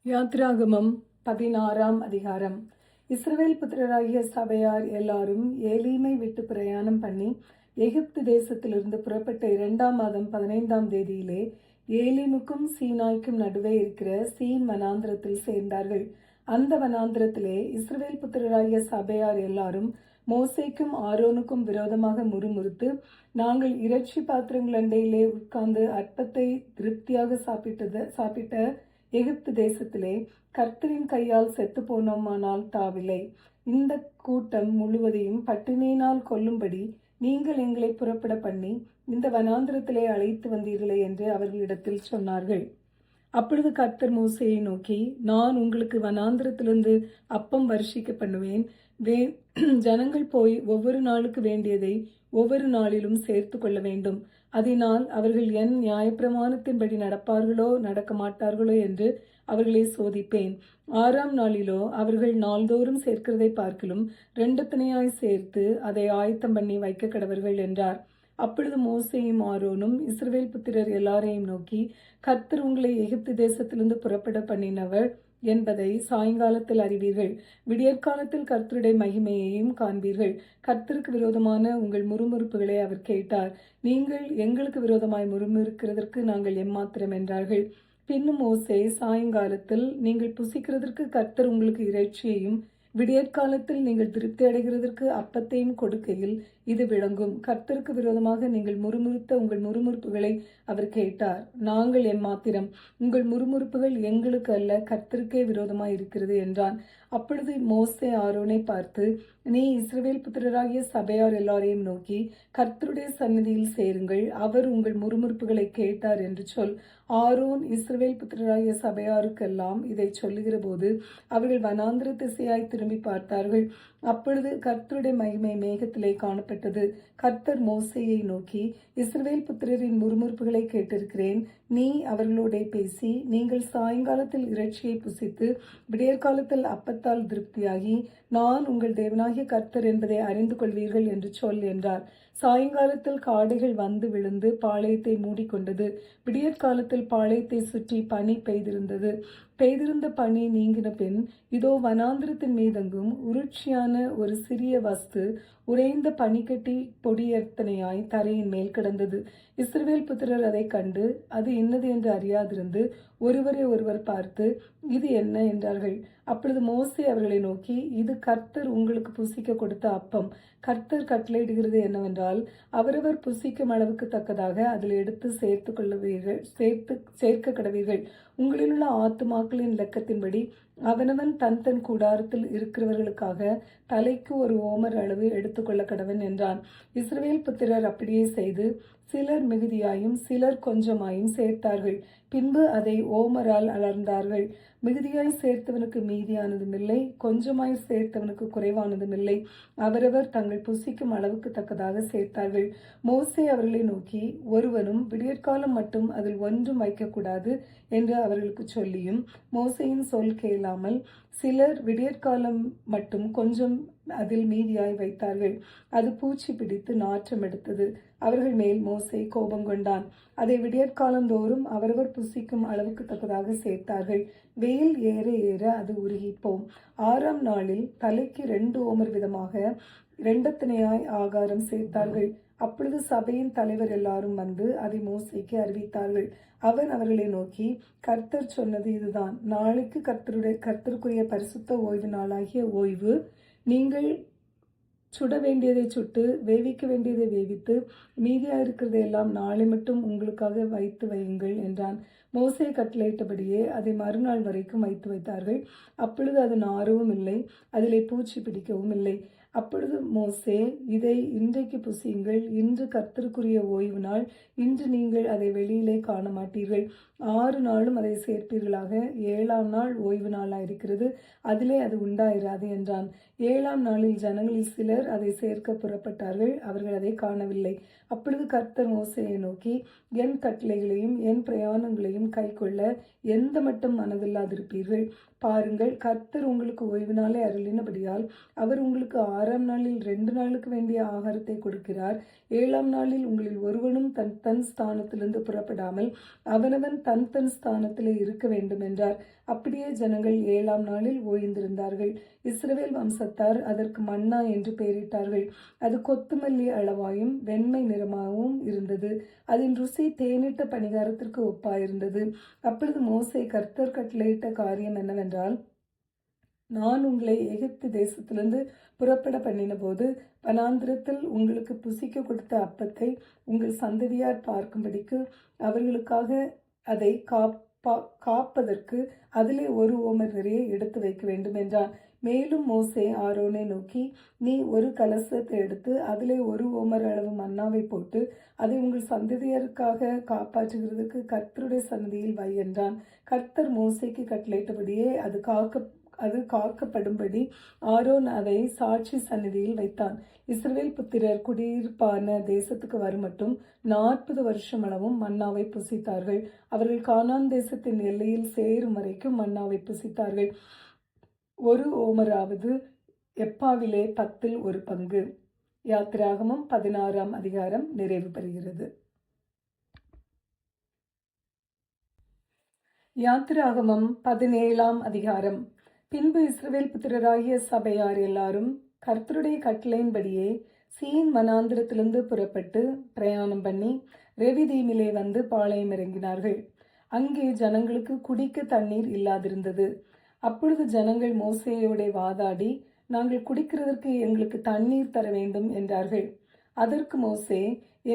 யாத்ராகமம் 16ஆம் அதிகாரம். இஸ்ரவேல் புத்திரராகிய சபையார் எல்லாரும் ஏலீமை விட்டு பிரயாணம் பண்ணி எகிப்து தேசத்திலிருந்து புறப்பட்ட 2ஆம் மாதம் 15ஆம் தேதியிலே ஏலீமுக்கும் சீனாய்க்கும் நடுவே இருக்கிற சீன் வனாந்திரத்தில் சேர்ந்தார்கள். அந்த வனாந்திரத்திலே இஸ்ரவேல் புத்திரராகிய சபையார் எல்லாரும் மோசேக்கும் ஆரோனுக்கும் விரோதமாக முறுமுறுத்து, நாங்கள் இறைச்சி பாத்திரங்கள் அண்டையிலே உட்கார்ந்து அற்பத்தை திருப்தியாக சாப்பிட்ட எகிப்து தேசத்திலே கர்த்தரின் கையால் செத்து போனோமானால் தாவில்லை. இந்த கூட்டம் முழுவதையும் பட்டினியினால் கொல்லும்படி நீங்கள் எங்களை புறப்பட பண்ணி இந்த வனாந்திரத்திலே அழைத்து வந்தீர்களே என்று அவர்களிடத்தில் சொன்னார்கள். அப்பொழுது கர்த்தர் மோசேயை நோக்கி, நான் உங்களுக்கு வனாந்திரத்திலிருந்து அப்பம் வருஷிக்க பண்ணுவேன். ஜனங்கள் போய் ஒவ்வொரு நாளுக்கு வேண்டியதை ஒவ்வொரு நாளிலும் சேர்த்து கொள்ள வேண்டும். அதனால் அவர்கள் என் நியாயப்பிரமாணத்தின்படி நடப்பார்களோ நடக்க மாட்டார்களோ என்று அவர்களை சோதிப்பேன். 6ஆம் நாளிலோ அவர்கள் நாள்தோறும் சேர்க்கிறதை பார்க்கிலும் 2 திணையாய் சேர்த்து அதை ஆயத்தம் பண்ணி வைக்க கடவர்கள் என்றார். அப்பொழுது மோசேயும் ஆரோனும் இஸ்ரவேல் புத்திரர் எல்லாரையும் நோக்கி, கர்த்தர் உங்களை எகிப்து தேசத்திலிருந்து புறப்பட பண்ணினவர் என்பதை சாயங்காலத்தில் அறிவீர்கள். விடியற்காலத்தில் கர்த்தருடைய மகிமையையும் காண்பீர்கள். கர்த்தருக்கு விரோதமான உங்கள் முறுமுறுப்புகளை அவர் கேட்டார். நீங்கள் எங்களுக்கு விரோதமாய் முறுமுறுக்கிறதற்கு நாங்கள் எம்மாத்திரம் என்றார்கள். பின்னும் மோசே, சாயங்காலத்தில் நீங்கள் புசிக்கிறதற்கு கர்த்தர் உங்களுக்கு இறைச்சியையும் விடியற்காலத்தில் நீங்கள் திருப்தி அடைகிறதற்கு அப்பத்தையும் கொடுக்கையில் இது விளங்கும். கர்த்தருக்கு விரோதமாக நீங்கள் முறுமுறுத்த உங்கள் முறுமுறுப்புகளை அவர் கேட்டார். நாங்கள் எம்மாத்திரம், உங்கள் முறுமுறுப்புகள் எங்களுக்கு அல்ல, கர்த்தருக்கே விரோதமாய் இருக்கிறது என்றான். அப்பொழுது மோசே ஆரோனை பார்த்து, நீ இஸ்ரவேல் புத்திரராகிய சபையார் எல்லாரையும் நோக்கி, கர்த்தருடைய சந்நிதியில் சேருங்கள், அவர் உங்கள் முறுமுறுப்புகளை கேட்டார் என்று சொல். ஆரோன் இஸ்ரவேல் புத்திரராகிய சபையாருக்கெல்லாம் இதை சொல்லுகிற போது அவர்கள் வனாந்திர திசையாய் திரும்பி பார்த்தார்கள். அப்பொழுது கர்த்தருடைய மகிமை மேகத்திலே காணப்பட்டது. கர்த்தர் மோசேயை நோக்கி, இஸ்ரவேல் புத்திரரின் முறுமுறுப்புகளை கேட்டிருக்கிறேன். நீ அவர்களோட பேசி, நீங்கள் சாயங்காலத்தில் இறைச்சியை புசித்து விடியற்காலத்தில் அப்பத்தால் திருப்தியாகி நான் உங்கள் தேவனாகிய கர்த்தர் என்பதை அறிந்து கொள்வீர்கள் என்று சொல் என்றார். சாயங்காலத்தில் காடைகள் வந்து விழுந்து பாளையத்தை மூடிக்கொண்டது. விடியற்காலத்தில் பாளையத்தை சுற்றி பனி பெய்திருந்த பனி நீங்கின பின், இதோ வனாந்திரத்தின் மீதெங்கும் உருட்சியான ஒரு சிறிய வஸ்து உறைந்த பனிக்கட்டி பொடியர்த்தனையாய் தரையின் மேல் கிடந்தது. இஸ்ரவேல் புத்திரர் அதை கண்டு அது என்னது என்று அறியாதிருந்து ஒருவரை ஒருவர் பார்த்து, இது என்ன என்றார்கள். அப்பொழுது மோசே அவர்களை நோக்கி, இது கர்த்தர் உங்களுக்கு புசிக்க கொடுத்த அப்பம். கர்த்தர் கட்டளையிடுகிறது என்னவென்றால், அவரவர் புசிக்கும் அளவுக்கு தக்கதாக அதில் எடுத்து சேர்க்க கடவீர்கள். உங்களிலுள்ள ஆத்துமாக்களின் இலக்கத்தின்படி அவனவன் தன் கூடாரத்தில் இருக்கிறவர்களுக்காக தலைக்கு ஒரு ஓமர் அளவு எடுத்துக்கொள்ள கடவன் என்றான். இஸ்ரவேல் புத்திரர் அப்படியே செய்து சிலர் மிகுதியாயும் சிலர் கொஞ்சமாயும் சேர்த்தார்கள். பின்பு அதை ஓமரால் அளந்தார்கள். மிகுதியாய் சேர்த்தவனுக்கு மீதியானதும் இல்லை, கொஞ்சமாய் சேர்த்தவனுக்கு குறைவானதும் இல்லை. அவரவர் தங்கள் புசிக்கும் அளவுக்கு தக்கதாக சேர்த்தார்கள். மோசே அவர்களை நோக்கி, ஒருவனும் விடியற்காலம் மட்டும் அதில் ஒன்றும் வைக்கக்கூடாது என்று அவர்களுக்கு சொல்லியும், மோசேயின் சொல் கேளாமல் சிலர் விடியற்காலம் மட்டும் கொஞ்சம் அதில் மீதியாய் வைத்தார்கள். அது பூச்சி பிடித்து நாற்றம் எடுத்தது. அவர்கள் மேல் மோசே கோபம் கொண்டான். அதை விடியற்காலந்தோறும் அவரவர் புசிக்கும் அளவுக்கு தக்கதாக சேர்த்தார்கள். வெயில் ஏற ஏற அது உருகிப்போம். 6ஆம் நாளில் தலைக்கு 2 ஓமர் விதமாக 2 திணையாய் ஆகாரம் சேர்த்தார்கள். அப்பொழுது சபையின் தலைவர் எல்லாரும் வந்து அதை மோசேக்கு அறிவித்தார்கள். அவன் அவர்களை நோக்கி, கர்த்தர் சொன்னது இதுதான். நாளைக்கு கர்த்தருக்குரிய பரிசுத்த ஓய்வு நாளாகிய ஓய்வு. நீங்கள் சுட வேண்டியதை சுட்டு வேவிக்க வேண்டியதை வேவித்து மீதியாக இருக்கிறதை எல்லாம் நாளை மட்டும் உங்களுக்காக வைத்து வையுங்கள் என்றான். மோசே கட்டளையிட்டபடியே அதை மறுநாள் வரைக்கும் வைத்தார்கள். அப்பொழுது அது நாறவும் இல்லை, அதிலே பூச்சி பிடிக்கவும் இல்லை. அப்பொழுது மோசே, இதை இன்றைக்கு புசியுங்கள், இன்று கர்த்தருக்குரிய ஓய்வு நாள், இன்று நீங்கள் அதை வெளியிலே காண மாட்டீர்கள். 6 நாளும் அதை சேர்ப்பீர்களாக. 7ஆம் நாள் ஓய்வு நாளாயிருக்கிறது, அதிலே அது உண்டாயிராது என்றான். 7ஆம் நாளில் ஜனங்களில் சிலர் அதை சேர்க்க புறப்பட்டார்கள். அவர்கள் அதை காணவில்லை. அப்பொழுது கர்த்தர் மோசேயை நோக்கி, என் கட்டளைகளையும் என் பிரயாணங்களையும் கைக்கொள்ள எந்த மட்டும் மனதில்லாதிருப்பீர்கள்? பாருங்கள், கர்த்தர் உங்களுக்கு ஓய்வு நாளை அருளினபடியால் அவர் உங்களுக்கு 6ஆம் நாளில் 2 நாளுக்கு வேண்டிய ஆகாரத்தை கொடுக்கிறார். 7ஆம் நாளில் உங்களில் ஒருவனும் தன் தன் ஸ்தானத்திலிருந்து புறப்படாமல் அவனவன் தன் தன் ஸ்தானத்திலே இருக்க வேண்டும் என்றார். அப்படியே ஜனங்கள் 7ஆம் நாளில் ஓய்ந்திருந்தார்கள். இஸ்ரவேல் வம்சத்தார் அதற்கு மன்னா என்று பெயரிட்டார்கள். அது கொத்துமல்லி அளவாயும் வெண்மை நிறமாகவும் இருந்தது. அதன் ருசி தேனிட்ட பணிகாரத்திற்கு ஒப்பாயிருந்தது. அப்பொழுது மோசே கர்த்தர் கட்டளையிட்ட காரியம் என்னவென்றால், நான் உங்களை எகிப்து தேசத்திலிருந்து புறப்பட பண்ணின போது வனாந்திரத்தில் உங்களுக்கு புசிக்க கொடுத்த அப்பத்தை உங்கள் சந்ததியார் பார்க்கும்படிக்கு அவர்களுக்காக அதை காப்பதற்கு அதிலே 1 ஓமர் நிறைய எடுத்து வைக்க வேண்டும் என்றான். மேலும் மோசே ஆரோனை நோக்கி, நீ ஒரு கலசத்தை எடுத்து அதிலே 1 ஓமர் அளவு மன்னாவை போட்டு அதை உங்கள் சந்ததியருக்காக காப்பாற்றுகிறதுக்கு கர்த்தருடைய சன்னதியில் வை என்றான். கர்த்தர் மோசேக்கு கட்டளையிட்டபடியே அது காக்கப்படும்படி ஆரோன் அதை சாட்சி சந்நிதியில் வைத்தான். இஸ்ரவேல் புத்திரர் குடியிருப்பான தேசத்துக்கு வருமட்டும் 40 வருஷம் அளவும் மன்னாவை புசித்தார்கள். அவர்கள் கானான் தேசத்தின் எல்லையில் சேரும் வரைக்கும் மன்னாவை புசித்தார்கள். 1 ஓமராவது எப்பாவிலே 10ல் 1 பங்கு. யாத்திராகமம் 16ஆம் அதிகாரம் நிறைவு பெறுகிறது. யாத்திராகமம் 17ஆம் அதிகாரம். பின்பு இஸ்ரவேல் புத்திரராகிய சபையார் எல்லாரும் கர்த்தருடைய கட்டளையின்படியே சீன் வனாந்திரத்திலிருந்து புறப்பட்டு பிரயாணம் பண்ணி ரெவிதீமிலே வந்து பாளையம் இறங்கினார்கள். அங்கே ஜனங்களுக்கு குடிக்க தண்ணீர் இல்லாதிருந்தது. அப்பொழுது ஜனங்கள் மோசேயோட வாதாடி, நாங்கள் குடிக்கிறதற்கு எங்களுக்கு தண்ணீர் தர வேண்டும் என்றார்கள். அதற்கு மோசே,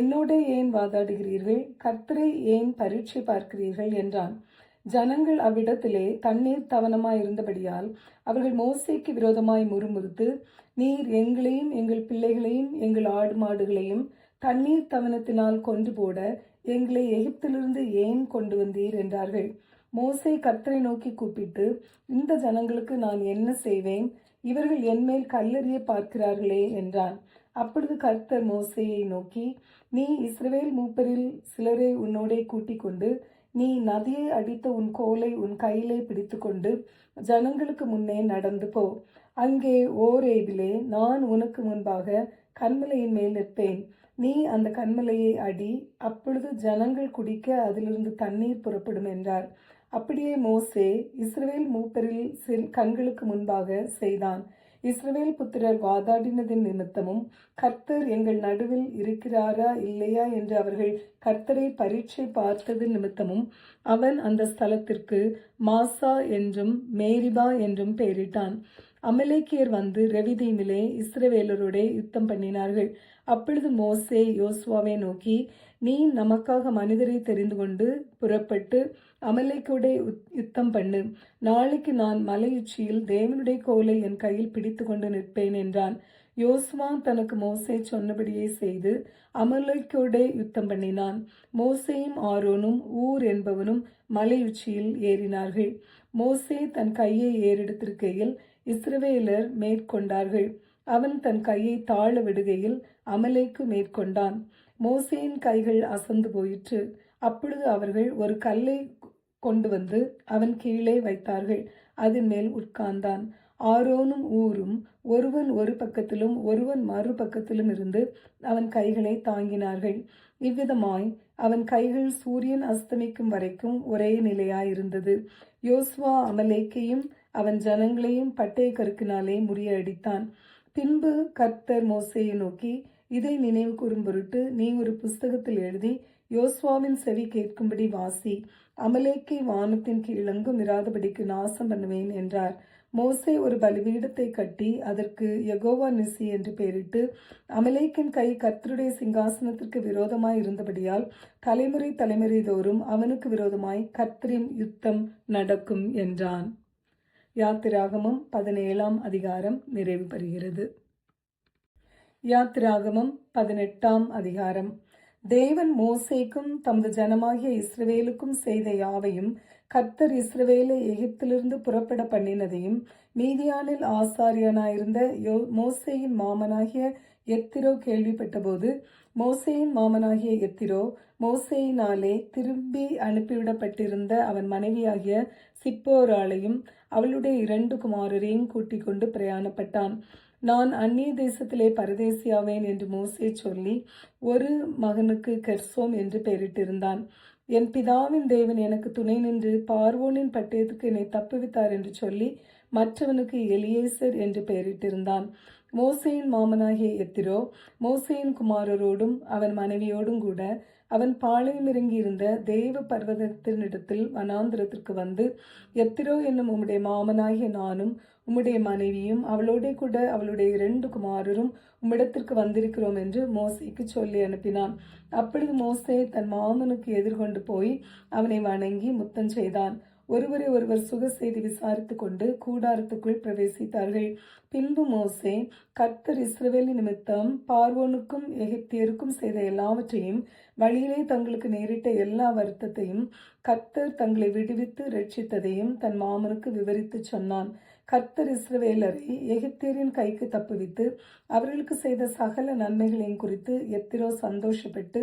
என்னோட ஏன் வாதாடுகிறீர்கள்? கர்த்தரை ஏன் பரீட்சை பார்க்கிறீர்கள் என்றான். ஜனங்கள் அவ்விடத்திலே தண்ணீர் தவனமாயிருந்தபடியால் அவர்கள் மோசேக்கு விரோதமாய் முறுமுறுத்து, நீர் எங்களையும் எங்கள் பிள்ளைகளையும் எங்கள் ஆடு மாடுகளையும் தண்ணீர் தவனத்தினால் கொண்டு போட எங்களை எகிப்திலிருந்து ஏன் கொண்டு வந்தீர் என்றார்கள். மோசே கர்த்தரை நோக்கி கூப்பிட்டு, இந்த ஜனங்களுக்கு நான் என்ன செய்வேன்? இவர்கள் என்மேல் கல்லெறிய பார்க்கிறார்களே என்றான். அப்பொழுது கர்த்தர் மோசேயை நோக்கி, நீ இஸ்ரவேல் மூப்பரில் சிலரை உன்னோடே கூட்டிக் கொண்டு நீ நதியை அடித்த உன் கோலை உன் கையிலே பிடித்து கொண்டு ஜனங்களுக்கு முன்னே நடந்து போ. அங்கே ஓரேபிலே நான் உனக்கு முன்பாக கன்மலையின் மேல் நிற்பேன். நீ அந்த கன்மலையை அடி, அப்பொழுது ஜனங்கள் குடிக்க அதிலிருந்து தண்ணீர் புறப்படும் என்றார். அப்படியே மோசே இஸ்ரவேல் மூப்பரில் கண்களுக்கு முன்பாக செய்தான். இஸ்ரவேல் புத்திரர் வாதாடினதின் நிமித்தமும் கர்த்தர் எங்கள் நடுவில் இருக்கிறாரா இல்லையா என்று அவர்கள் கர்த்தரை பரீட்சை பார்த்தது நிமித்தமும் அவன் அந்த ஸ்தலத்திற்கு மாசா என்றும் மேரிபா என்றும் பெயரிட்டான். அமலேக்கியர் வந்து ரெவிதீமிலே இஸ்ரவேலரோட யுத்தம் பண்ணினார்கள். அப்பொழுது மோசே யோசுவாவை நோக்கி, நீ நமக்காக மனிதரை தெரிந்து கொண்டு புறப்பட்டு அமலேக்கோட யுத்தம் பண்ணு. நாளைக்கு நான் மலையுச்சியில் தேவனுடைய கோலை என் கையில் பிடித்து கொண்டு நிற்பேன் என்றான். யோசுவா தனக்கு மோசே சொன்னபடியே செய்து அமலேக்கோட யுத்தம் பண்ணினான். மோசேயும் ஆரோனும் ஊர் என்பவனும் மலையுச்சியில் ஏறினார்கள். மோசே தன் கையை ஏறெடுத்திருக்கையில் இஸ்ரவேலர் மேற்கொண்டார்கள். அவன் தன் கையை தாழ விடுகையில் அமலேக்கு மேற்கொண்டான். மோசேயின் கைகள் அசந்து போயிற்று. அப்பொழுது அவர்கள் ஒரு கல்லை கொண்டு வந்து அவன் கீழே வைத்தார்கள். அதன் மேல் உட்கார்ந்தான். ஆரோனும் ஊரும் ஒருவன் ஒரு பக்கத்திலும் ஒருவன் மறுபக்கத்திலும் இருந்து அவன் கைகளை தாங்கினார்கள். இவ்விதமாய் அவன் கைகள் சூரியன் அஸ்தமிக்கும் வரைக்கும் ஒரே நிலையாயிருந்தது. யோசுவா அமலேக்கையும் அவன் ஜனங்களையும் பட்டய கருக்கினாலே முறியடித்தான். பின்பு கர்த்தர் மோசேயை நோக்கி, இதை நினைவு கூறும் பொருட்டு நீ ஒரு புஸ்தகத்தில் எழுதி யோசுவாவின் செவி கேட்கும்படி வாசி. அமலேக்கை வானத்தின் கீழெங்கும் இராதபடிக்கு நாசம் பண்ணுவேன் என்றார். மோசே ஒரு பலிபீடத்தை கட்டி அதற்கு யெகோவா நிசி என்று பெயரிட்டு, அமலேக்கின் கை கர்த்தருடைய சிங்காசனத்திற்கு விரோதமாய் இருந்தபடியால் தலைமுறை தலைமுறை தோறும் அவனுக்கு விரோதமாய் கர்த்தரின் யுத்தம் நடக்கும் என்றான். யாத்திராகமம் 17ஆம் அதிகாரம் நிறைவு பெறுகிறது. யாத்திராகமம் 18ஆம் அதிகாரம். தேவன் மோசேக்கும் தமது ஜனமாகிய இஸ்ரவேலுக்கும் செய்த யாவையும் கர்த்தர் இஸ்ரவேலை எகிப்திலிருந்து புறப்பட பண்ணினதையும் மீதியானில் ஆசாரியனாயிருந்த மோசேயின் மாமனாகிய எத்திரோ கேள்விப்பட்டபோது, மோசேயின் மாமனாகிய எத்திரோ மோசேயினாலே திரும்பி அனுப்பிவிடப்பட்டிருந்த அவன் மனைவியாகிய சிப்போராளையும் அவளுடைய 2 குமாரரையும் கூட்டிக் கொண்டு பிரயாணப்பட்டான். நான் அந்நிய தேசத்திலே பரதேசியாவேன் என்று மோசே சொல்லி ஒரு மகனுக்கு கெர்சோம் என்று பெயரிட்டிருந்தான். என் பிதாவின் தேவன் எனக்கு துணை நின்று பார்வோனின் பட்டயத்துக்கு என்னை தப்புவித்தார் என்று சொல்லி மற்றவனுக்கு எலியேசர் என்று பெயரிட்டிருந்தான். மோசேயின் மாமனாகிய எத்திரோ மோசேயின் குமாரரோடும் அவன் மனைவியோடும் கூட அவன் பாளையம் இறங்கியிருந்த தேவ பர்வதத்தினிடத்தில் வனாந்திரத்திற்கு வந்து, எத்திரோ என்னும் உம்முடைய மாமனாகிய நானும் உம்முடைய மனைவியும் அவளோட கூட அவளுடைய 2 குமாரரும் உம்மிடத்திற்கு வந்திருக்கிறோம் என்று மோசேக்கு சொல்லி அனுப்பினான். அப்பொழுது மோசே தன் மாமனுக்கு எதிர்கொண்டு போய் அவனை வணங்கி முத்தம் செய்தான். ஒருவரை ஒருவர் சுக செய்தி விசாரித்து கொண்டு கூடாரத்துக்குள் பிரவேசித்தார்கள். பின்பு மோசே, கர்த்தர் இஸ்ரவேலின் நிமித்தம் பார்வோனுக்கும் எகிப்தியருக்கும் செய்த எல்லாவற்றையும், வழியிலே தங்களுக்கு நேரிட்ட எல்லா வருத்தத்தையும், கர்த்தர் தங்களை விடுவித்து ரட்சித்ததையும் தன் மாமனுக்கு விவரித்து சொன்னான். கர்த்தர் இஸ்ரவேலரை எகிப்தியரின் கைக்கு தப்புவித்து அவர்களுக்கு செய்த சகல நன்மைகளையும் குறித்து எத்திரோ சந்தோஷப்பட்டு,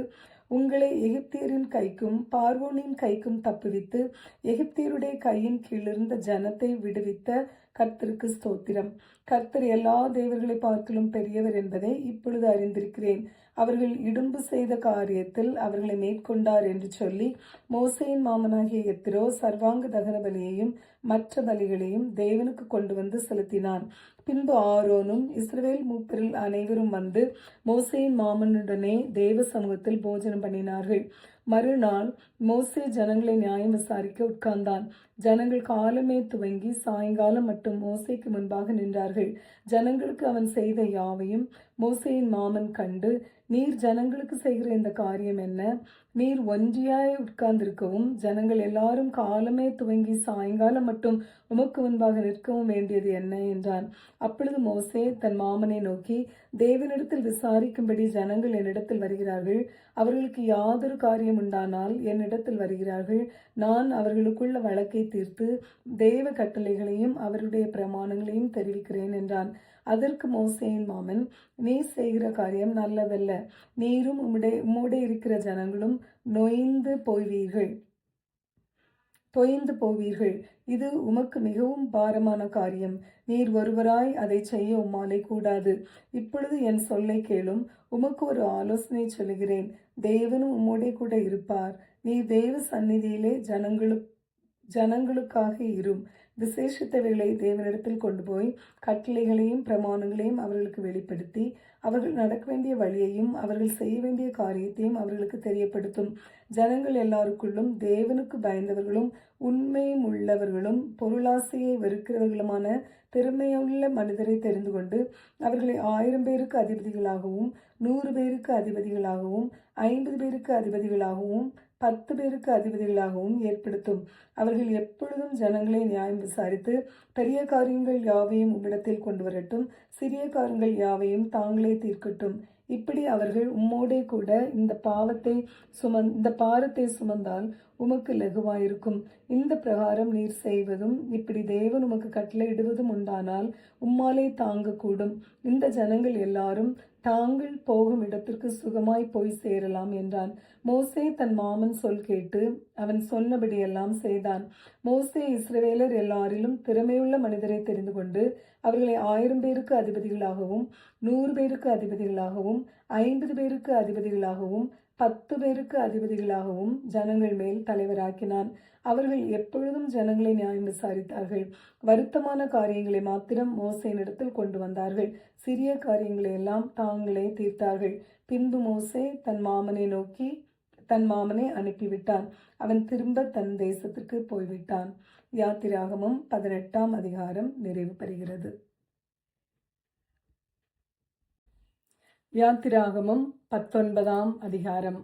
உங்களை எகிப்தியரின் கைக்கும் பார்வோனின் கைக்கும் தப்புவித்து எகிப்தியருடைய கையின் கீழிருந்த ஜனத்தை விடுவித்த கர்த்தருக்கு ஸ்தோத்திரம். கர்த்தர் எல்லா தேவர்களை பார்க்கலும் பெரியவர் என்பதை இப்பொழுது அறிந்திருக்கிறேன். அவர்கள் இடும்பு செய்த காரியத்தில் அவர்களை மேற்கொண்டார் என்று சொல்லி மோசேயின் மாமனாகிய எத்திரோ சர்வாங்க தகன பலியையும் மற்ற பலிகளையும் தேவனுக்கு கொண்டு வந்து செலுத்தினான். பின்பு ஆரோனும் இஸ்ரவேல் மூப்பரில் அனைவரும் வந்து மோசேயின் மாமனுடனே தேவ சமூகத்தில் போஜனம் பண்ணினார்கள். மறுநாள் மோசே ஜனங்களை நியாயம் விசாரிக்க உட்கார்ந்தான். ஜனங்கள் காலமே துவங்கி சாயங்காலம் மட்டும் மோசேக்கு முன்பாக நின்றார்கள். ஜனங்களுக்கு அவன் செய்த யாவையும் மோசேயின் மாமன் கண்டு, நீர் ஜனங்களுக்கு செய்கிற இந்த காரியம் என்ன? நீர் ஒன்றியாய் உட்கார்ந்திருக்கவும் ஜனங்கள் எல்லாரும் காலமே துவங்கி சாயங்காலம் மட்டும் உமக்கு முன்பாக நிற்கவும் வேண்டியது என்ன என்றான். அப்பொழுது மோசே தன் மாமனை நோக்கி, தேவனிடத்தில் விசாரிக்கும்படி ஜனங்கள் என்னிடத்தில் வருகிறார்கள். அவர்களுக்கு யாதொரு காரியம் உண்டானால் என்னிடத்தில் வருகிறார்கள். நான் அவர்களுக்குள்ள வழக்கை தீர்த்து தேவ கட்டளைகளையும் அவருடைய பிரமாணங்களையும் தெரிவிக்கிறேன் என்றான். அதற்கு மோசேயின் மாமன், நீ செய்கிற காரியம் நல்லதல்ல. நீரும் உம்முடைய இருக்கிற ஜனங்களும் தொய்ந்து போவீர்கள். இது உமக்கு மிகவும் பாரமான காரியம். நீர் ஒருவராய் அதை செய்ய உம்மாலே கூடாது. இப்பொழுது என் சொல்லை கேளும். உமக்கு ஒரு ஆலோசனை சொல்கிறேன். தேவனும் உம்மோடே கூட இருப்பார். நீ தேவ சந்நிதியிலே ஜனங்களுக்காக இரும். விசேஷித்தவைகளை தேவனிடத்தில் கொண்டு போய் கட்டளைகளையும் பிரமாணங்களையும் அவர்களுக்கு வெளிப்படுத்தி அவர்கள் நடக்க வேண்டிய வழியையும் அவர்கள் செய்ய வேண்டிய காரியத்தையும் அவர்களுக்கு தெரியப்படுத்தும். ஜனங்கள் எல்லாருக்குள்ளும் தேவனுக்கு பயந்தவர்களும் உண்மையும் உள்ளவர்களும் பொருளாசையை வெறுக்கிறவர்களுமான திறமையுள்ள மனிதரை தெரிந்து கொண்டு அவர்களை 1000 பேருக்கு அதிபதிகளாகவும் 100 பேருக்கு அதிபதிகளாகவும் 50 பேருக்கு அதிபதிகளாகவும் 10 பேருக்கு அதிபதிகளாகவும் ஏற்படுத்தும். அவர்கள் எப்பொழுதும் ஜனங்களை நியாயம் விசாரித்து பெரிய காரியங்கள் யாவையும் உம்மிடத்தில் கொண்டு வரட்டும், சிறிய காரியங்கள் யாவையும் தாங்களே தீர்க்கட்டும். இப்படி அவர்கள் உம்மோடே கூட இந்த பாரத்தை சுமந்தால் உமக்கு லகுவாயிருக்கும். இந்த பிரகாரம் நீர் செய்வதும் இப்படி தேவன் உமக்கு கட்டளையிடுவதும் உண்டானால் உம்மாலே தாங்கக்கூடும். இந்த ஜனங்கள் எல்லாரும் தாங்கள் போகும் இடத்திற்கு சுகமாய் போய் சேரலாம் என்றான். மோசே தன் மாமன் சொல் கேட்டு அவன் சொன்னபடியெல்லாம் செய்தான். மோசே இஸ்ரவேலர் எல்லாரிலும் திறமையுள்ள மனிதரை தெரிந்து கொண்டு அவர்களை 1000 பேருக்கு அதிபதிகளாகவும் 100 பேருக்கு அதிபதிகளாகவும் 50 பேருக்கு அதிபதிகளாகவும் 10 பேருக்கு அதிபதிகளாகவும் ஜனங்கள் மேல் தலைவராக்கினான். அவர்கள் எப்பொழுதும் ஜனங்களை நியாயம் விசாரித்தார்கள். வருத்தமான காரியங்களை மாத்திரம் மோசேயினிடத்தில் கொண்டு வந்தார்கள். சிறிய காரியங்களை எல்லாம் தாங்களே தீர்த்தார்கள். பின்பு மோசே தன் மாமனை அனுப்பிவிட்டான். அவன் திரும்ப தன் தேசத்திற்கு போய்விட்டான். யாத்திராகமம் 18ஆம் அதிகாரம் நிறைவு பெறுகிறது. யாத்திராகமம் 19ஆம் அதிகாரம்.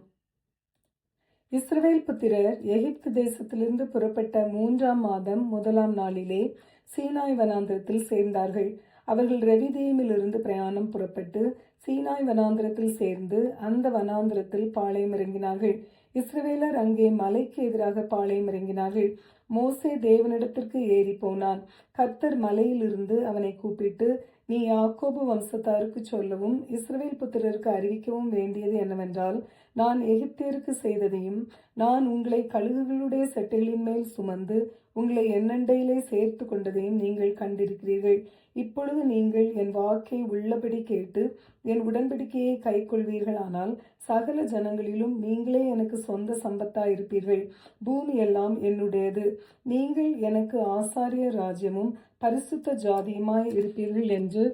இஸ்ரவேல் புத்திரர் எகிப்து தேசத்திலிருந்து புறப்பட்ட 3ஆம் மாதம் 1ஆம் நாளிலே சீனாய் வனாந்திரத்தில் சேர்ந்தார்கள். அவர்கள் ரெவிதீமிலிருந்து பிரயாணம் புறப்பட்டு சீனாய் வனாந்திரத்தில் சேர்ந்து அந்த வனாந்திரத்தில் பாளையம் இறங்கினார்கள். இஸ்ரவேலர் அங்கே மலைக்கு எதிராக பாளையம் இறங்கினார்கள். மோசே தேவனிடத்திற்கு ஏறி போனான். கர்த்தர் மலையிலிருந்து அவனை கூப்பிட்டு, நீ யாக்கோபு வம்சத்தாருக்கு சொல்லவும் இஸ்ரவேல் புத்திரருக்கு அறிவிக்கவும் வேண்டியது என்னவென்றால், நான் எகிப்தியருக்கு செய்ததையும், நான் உங்களை கழுகுகளுடைய செட்டைகளின் மேல் சுமந்து உங்களை என்னண்டையிலே சேர்த்து கொண்டதையும் நீங்கள் கண்டிருக்கிறீர்கள். இப்பொழுது நீங்கள் என் வாக்கை உள்ளபடி கேட்டு என் உடன்படிக்கையை கைக்கொள்வீர்களானால் சகல ஜனங்களிலும் நீங்களே எனக்கு சொந்த சம்பத்தாயிருப்பீர்கள். பூமி எல்லாம் என்னுடையது. நீங்கள் எனக்கு ஆசாரிய ராஜ்யமும் பரிசுத்த ஜாதியுமாய் இருப்பீர்கள் என்று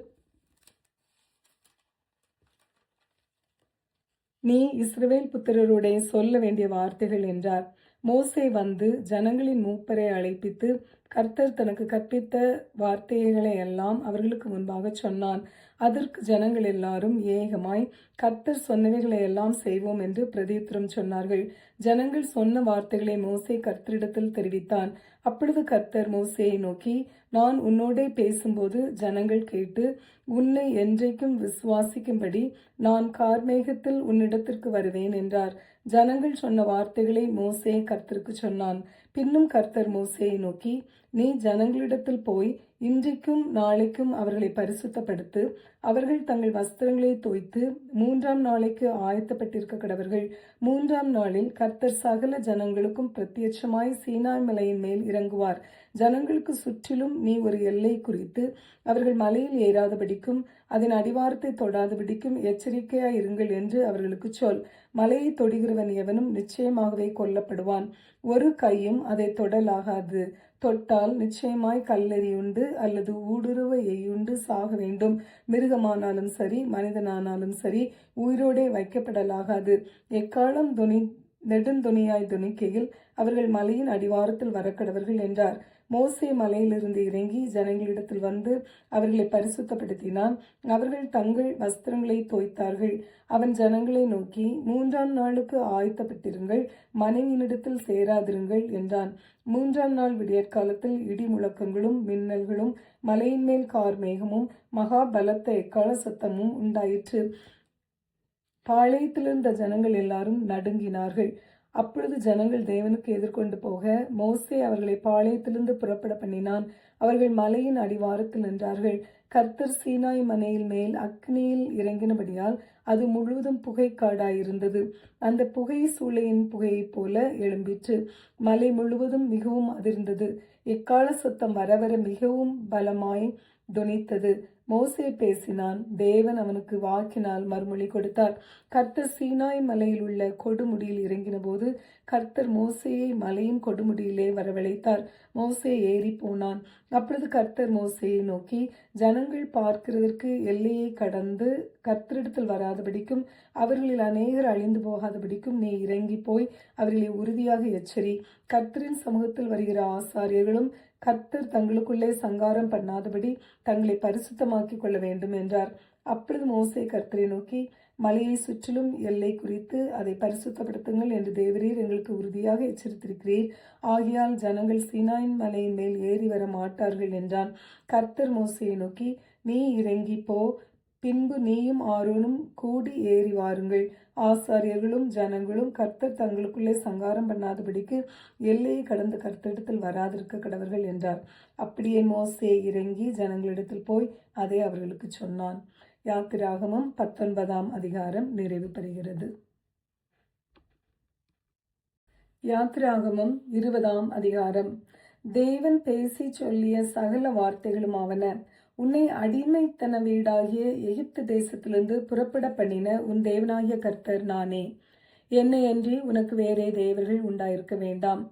நீ இஸ்ரவேல் புத்திரருடைய சொல்ல வேண்டிய வார்த்தைகள் என்றார். மோசே வந்து ஜனங்களின் மூப்பரை அழைப்பித்து கர்த்தர் தனக்கு கற்பித்த வார்த்தைகளை எல்லாம் அவர்களுக்கு முன்பாக சொன்னான். அதற்கு ஜனங்கள் எல்லாரும் ஏகமாய் கர்த்தர் சொன்னவைகளை எல்லாம் செய்வோம் என்று பிரதியுத்தரம் சொன்னார்கள். ஜனங்கள் சொன்ன வார்த்தைகளை மோசே கர்த்தரிடத்தில் தெரிவித்தான். அப்பொழுது கர்த்தர் மோசேயை நோக்கி, நான் உன்னோடே பேசும்போது ஜனங்கள் கேட்டு உன்னை என்றைக்கும் விசுவாசிக்கும்படி நான் கார்மேகத்தில் உன்னிடத்திற்கு வருவேன் என்றார். ஜனங்கள் சொன்ன வார்த்தைகளை மோசே கர்த்தருக்கு சொன்னான். பின்னும் கர்த்தர் மோசேயை நோக்கி, நீ ஜனங்களிடத்தில் போய் இன்றைக்கும் நாளைக்கும் அவர்களை பரிசுத்தப்படுத்து. அவர்கள் தங்கள் வஸ்திரங்களை தோய்த்து 3ஆம் நாளைக்கு ஆயத்தப்பட்டிருக்க கடவர்கள். 3ஆம் நாளில் கர்த்தர் சகல ஜனங்களுக்கும் பிரத்யட்சமாய் சீனாய் மலையின் மேல் இறங்குவார். ஜனங்களுக்கு சுற்றிலும் நீ ஒரு எல்லை குறித்து அவர்கள் மலையில் ஏறாதபடிக்கும் அதன் அடிவாரத்தை தொடாதபடிக்கும் எச்சரிக்கையாய் இருங்கள் என்று அவர்களுக்கு சொல். மலையை தொடுகிறவன் எவனும் நிச்சயமாகவே கொல்லப்படுவான். ஒரு கையும் அதை தொடலாகாது. தொட்டால் நிச்சயமாய் கல்லெறியுண்டு அல்லது ஊடுருவ எய்யுண்டு சாக வேண்டும். மிருகமானாலும் சரி, மனிதனானாலும் சரி, உயிரோடே வைக்கப்படலாகாது. எக்காலம் நெடுந்தொனியாய் துணிக்கையில் அவர்கள் மலையின் அடிவாரத்தில் வரக்கடவர்கள் என்றார். மோசே மலையிலிருந்து இறங்கி ஜனங்களிடத்தில் வந்து அவர்களை பரிசுத்தப்படுத்தினான். அவர்கள் தங்கள் வஸ்திரங்களை தோய்த்தார்கள். அவன் ஜனங்களை நோக்கி, 3ஆம் நாளுக்கு ஆயத்தப்பட்டிருங்கள், மனைவியினிடத்தில் சேராதிருங்கள் என்றான். 3ஆம் நாள் விடியற்காலத்தில் இடி முழக்கங்களும் மின்னல்களும் மலையின் மேல் கார்மேகமும் மகா பலத்த எக்கால சத்தமும் உண்டாயிற்று. பாளையத்திலிருந்த ஜனங்கள் எல்லாரும் நடுங்கினார்கள். அப்பொழுது ஜனங்கள் தேவனுக்கு எதிர்கொண்டு போக மோசே அவர்களை பாளையத்திலிருந்து புறப்பட பண்ணினான். அவர்கள் மலையின் அடிவாரத்தில் நின்றார்கள். கர்த்தர் சீனாய் மலையின் மேல் அக்னியில் இறங்கினபடியால் அது முழுவதும் புகைக்காடாயிருந்தது. அந்த புகை சூளையின் புகையைப் போல எழும்பிற்று. மலை முழுவதும் மிகவும் அதிர்ந்தது. எக்கால சத்தம் வரவர மிகவும் பலமாய் தொனித்தது. மோசே பேசினான். தேவன் அவனுக்கு வாக்கினால் மறுமொழி கொடுத்தார். கர்த்தர் சீனாய் மலையில் உள்ள கொடுமுடியில் இறங்கின போது கர்த்தர் மோசேயை மலையின் கொடுமுடியிலே வரவழைத்தார். மோசே ஏறி போனான். அப்பொழுது கர்த்தர் மோசேயை நோக்கி, ஜனங்கள் பார்க்கிறதற்கு எல்லையை கடந்து கர்த்தரிடத்தில் வராதபடிக்கும் அவர்களில் அநேகர் அழிந்து போகாதபடிக்கும் நீ இறங்கி போய் அவர்களை உறுதியாக எச்சரி. கர்த்தரின் சமூகத்தில் வருகிற ஆசாரியர்களும் கர்த்தர் தங்களுக்குள்ளே சங்காரம் பண்ணாதபடி தங்களை பரிசுத்தமாக்கிக் கொள்ள வேண்டும் என்றார். அப்பொழுது மோசே கர்த்தரை நோக்கி, மலையை சுற்றிலும் எல்லை குறித்து அதை பரிசுத்தப்படுத்துங்கள் என்று தேவரீர் எங்களுக்கு உறுதியாக எச்சரித்திருக்கிறீர். ஆகையால் ஜனங்கள் சீனாயின் மலையின் மேல் ஏறி வர மாட்டார்கள் என்றான். கர்த்தர் மோசேயை நோக்கி, நீ இறங்கி போ, பின்பு நீயும் ஆரோனும் கூடி ஏறி வாருங்கள். ஆசாரியர்களும் ஜனங்களும் கர்த்தர் தங்களுக்குள்ளே சங்காரம் பண்ணாதபடிக்கு எல்லையை கடந்து கர்த்தரிடத்தில் வராதிருக்க கடவர்கள் என்றார். அப்படியே மோசே இறங்கி ஜனங்களிடத்தில் போய் அதை அவர்களுக்கு சொன்னான். யாத்திராகமம் 19ஆம் அதிகாரம் நிறைவு பெறுகிறது. யாத்திராகமம் 20ஆம் அதிகாரம். தேவன் பேசி சொல்லிய சகல வார்த்தைகளும் ஆவன. உன்னை அடிமைத்தன வீடாகிய எகிப்து தேசத்திலிருந்து புறப்பட பண்ணின உன் தேவனாகிய கர்த்தர் நானே. என்னை அன்றி உனக்கு வேறே தேவர்கள் உண்டாயிருக்க வேண்டாம்.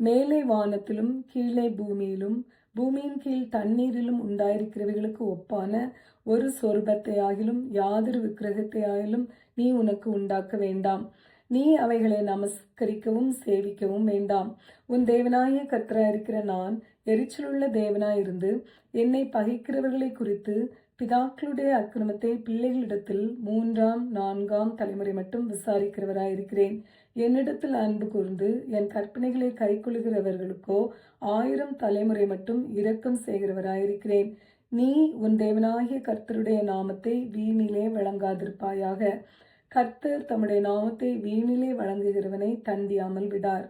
மேலே வானத்திலும் கீழே பூமியிலும் பூமியின் கீழ் தண்ணீரிலும் உண்டாயிருக்கிறவைகளுக்கு ஒப்பான ஒரு சொரூபத்தையாகிலும் யாதொரு விக்கிரகத்தையாகிலும் நீ உனக்கு உண்டாக்க வேண்டாம். நீ அவைகளை நமஸ்கரிக்கவும் சேவிக்கவும் வேண்டாம். உன் தேவனாகிய கர்த்தராயிருக்கிற நான் எரிச்சலுள்ள தேவனாயிருந்து என்னை பகைக்கிறவர்களை குறித்து பிதாக்களுடைய அக்கிரமத்தை பிள்ளைகளிடத்தில் 3ஆம் 4ஆம் தலைமுறை மட்டும் விசாரிக்கிறவராயிருக்கிறேன். என்னிடத்தில் அன்பு கூர்ந்து என் கற்பனைகளை கைக்கொள்கிறவர்களுக்கோ 1000 தலைமுறை மட்டும் இரக்கம் செய்கிறவராயிருக்கிறேன். நீ உன் தேவனாகிய கர்த்தருடைய நாமத்தை வீணிலே வழங்காதிருப்பாயாக. கர்த்தர் தம்முடைய நாமத்தை வீணிலே வழங்குகிறவனை தண்டியாமல் விடார்.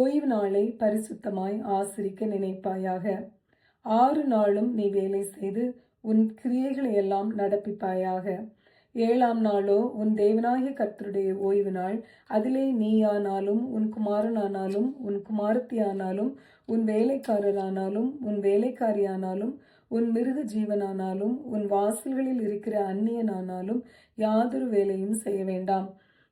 ஓய்வு நாளை பரிசுத்தமாய் ஆசரிக்க நினைப்பாயாக. 6 நாளும் நீ வேலை செய்து உன் கிரியைகளை எல்லாம் நடப்பிப்பாயாக. 7ஆம் நாளோ உன் தேவனாகிய கர்த்தருடைய ஓய்வு நாள். அதிலே நீயானாலும் உன் குமாரனானாலும் உன் குமாரத்தியானாலும் உன் வேலைக்காரரானாலும் உன் வேலைக்காரியானாலும் உன் மிருக ஜீவனானாலும் உன் வாசல்களில் இருக்கிற அந்நியனானாலும் யாதொரு வேலையும் செய்ய வேண்டாம்.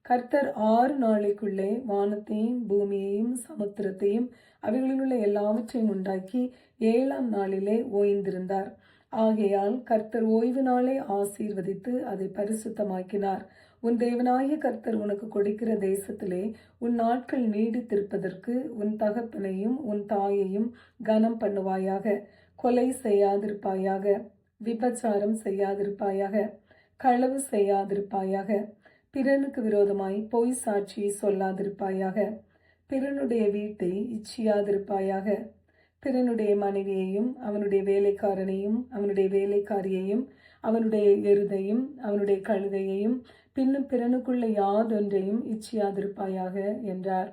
கர்த்தர் 6 நாளைக்குள்ளே வானத்தையும் பூமியையும் சமுத்திரத்தையும் அவைகளிலுள்ள எல்லாவற்றையும் உண்டாக்கி 7ஆம் நாளிலே ஓய்ந்திருந்தார். ஆகையால் கர்த்தர் ஓய்வு நாளை ஆசீர்வதித்து அதை பரிசுத்தமாக்கினார். உன் தேவனாகிய கர்த்தர் உனக்கு கொடுக்கிற தேசத்திலே உன் நாட்கள் நீடித்திருப்பதற்கு உன் தகப்பனையும் உன் தாயையும் கனம் பண்ணுவாயாக. கொலை செய்யாதிருப்பாயாக, விபச்சாரம் செய்யாதிருப்பாயாக, களவு செய்யாதிருப்பாயாக, பிறனுக்கு விரோதமாய் பொய் சாட்சி சொல்லாதிருப்பாயாக, பிறனுடைய வீட்டை இச்சியாதிருப்பாயாக, பிறனுடைய மனைவியையும் அவனுடைய வேலைக்காரனையும் அவனுடைய வேலைக்காரியையும் அவனுடைய எருதையும் அவனுடைய கழுதையையும் பின்னும் பிறனுக்குள்ள யாதொன்றையும் இச்சியாதிருப்பாயாக என்றார்.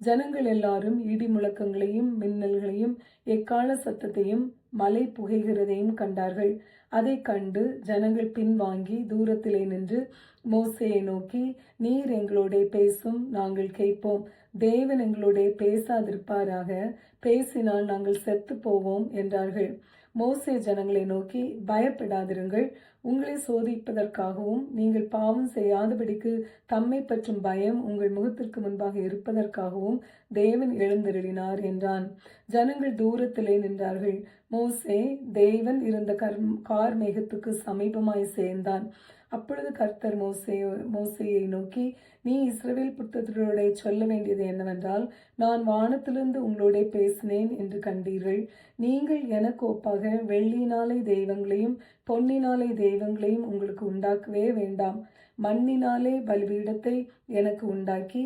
ஜனங்கள் எல்லாரும் இடி முழக்கங்களையும் மின்னல்களையும் எக்கால சத்தத்தையும் மலை புகைகிறதையும் கண்டார்கள். அதை கண்டு ஜனங்கள் பின்வாங்கி தூரத்திலே நின்று மோசேயை நோக்கி, நீர் எங்களோட பேசும், நாங்கள் கேட்போம். தேவன் எங்களோட பேசாதிருப்பாராக, பேசினால் நாங்கள் செத்து போவோம் என்றார்கள். மோசே ஜனங்களை நோக்கி, பயப்படாதிருங்கள். உங்களை சோதிப்பதற்காகவும் நீங்கள் பாவம் செய்யாதபடிக்கு தம்மை பற்றும் பயம் உங்கள் முகத்திற்கு முன்பாக இருப்பதற்காகவும் தேவன் எழுந்தருளினார் என்றான். ஜனங்கள் தூரத்திலே நின்றார்கள். மோசே தேவன் இருந்த கார்மேகத்துக்கு சமீபமாய் சேர்ந்தான். அப்பொழுது கர்த்தர் மோசேயை நோக்கி, நீ இஸ்ரவேல் புத்திரரோட சொல்ல வேண்டியது என்னவென்றால், நான் வானத்திலிருந்து உங்களோட பேசினேன் என்று கண்டீர்கள். நீங்கள் எனக்கு ஒப்பாக வெள்ளினாலே தெய்வங்களையும் பொன்னினாலே தெய்வங்களையும் உங்களுக்கு உண்டாக்கவே வேண்டாம். மண்ணினாலே பலிபீடத்தை எனக்கு உண்டாக்கி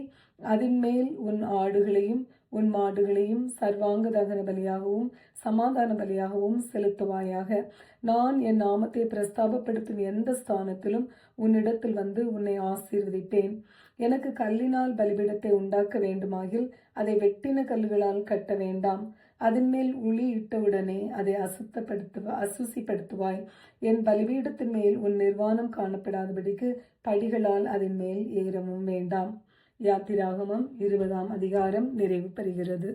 அதன் மேல் உன் ஆடுகளையும் உன் மாடுகளையும் சர்வாங்க தகன பலியாகவும் சமாதான பலியாகவும் செலுத்துவாயாக. நான் என் நாமத்தை பிரஸ்தாபப்படுத்தும் எந்த ஸ்தானத்திலும் உன்னிடத்தில் வந்து உன்னை ஆசீர்வதிப்பேன். எனக்கு கல்லினால் பலிபீடத்தை உண்டாக்க வேண்டுமாகில் அதை வெட்டின கல்லுகளால் கட்ட வேண்டாம். அதன் மேல் உளி இட்டவுடனே அதை அசுசிப்படுத்துவாய். என் பலிபீடத்தின் மேல் உன் நிர்வாணம் காணப்படாதபடிக்கு படிகளால் அதன் மேல் ஏறவும் வேண்டாம். யாத்திராகமம் 20ஆம் அதிகாரம் நிறைவு பெறுகிறது.